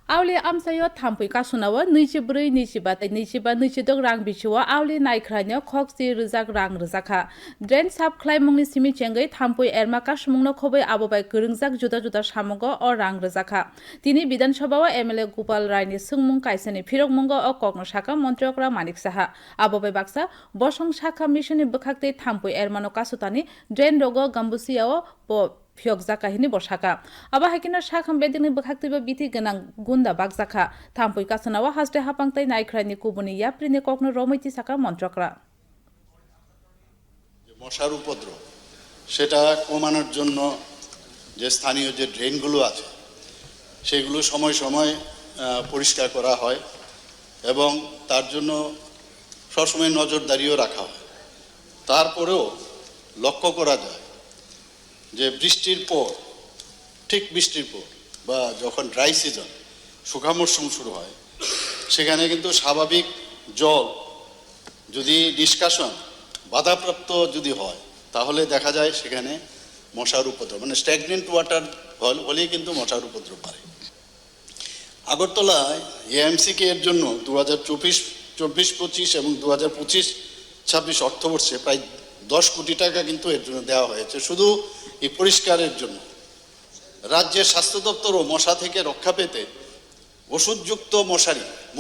Auli amsayo thampui kasunawa nichibrui nichiba tai nichiba nichidok rang bichuwa auli naikranya khokchi rijak rang rijaka drain sap khlaimungni simi chengai thampui erma kasumungno khobai abobai gurungjak juda juda samogo o rang rijaka tini Bidhan Sabha o MLA Gopal Rai ni sungmung kaisani phirokmungo o kokno saka montriokra Manik Saha abobai baksa bosong saka mishoni bwkhakte thampui ermano kasutani drain rogo gambusiao po phiokjaka hini bosaka aba hakina sakham bedini bwkhaktiba biti ganang gunda bakjaka thampui kasanawa haste hapangtai naikrani kubuni yaprini kokno romoiti saka montrokra মশার উপদ্রব সেটা কমানোর জন্য যে স্থানীয় যে ড্রেনগুলো আছে সেগুলো সময় সময় পরিষ্কার করা হয় এবং তার জন্য সবসময় নজরদারিও রাখা হয়। তারপরেও লক্ষ্য করা যায় যে বৃষ্টির পর ঠিক বৃষ্টির পর বা যখন ড্রাই সিজন শুকা মরশুম শুরু হয় সেখানে কিন্তু স্বাভাবিক জল যদি নিষ্কাশন বাধাপ্রাপ্ত যদি হয় তাহলে দেখা যায় সেখানে মশার উপদ্রব মানে স্ট্যাগনেন্ট ওয়াটার হলেই কিন্তু মশার উপদ্রব বাড়ে। আগরতলায় এএমসিকে এর জন্য 2024-25 এবং 2025-26 অর্থবর্ষে প্রায় 10 কোটি টাকা কিন্তু এর জন্য দেওয়া হয়েছে শুধু এই পরিষ্কারের জন্য। রাজ্যের স্বাস্থ্য দপ্তরও মশা থেকে রক্ষা পেতে ওষুধযুক্ত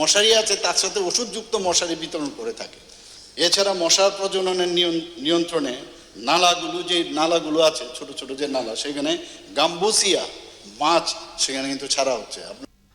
মশারি আছে তার সাথে ওষুধযুক্ত মশারি বিতরণ করে থাকে। এছাড়া মশার প্রজননের নিয়ন্ত্রণে নালাগুলো আছে ছোট ছোট যে নালা সেখানে গাম্বুসিয়া মাছ সেখানে কিন্তু ছাড়া হচ্ছে।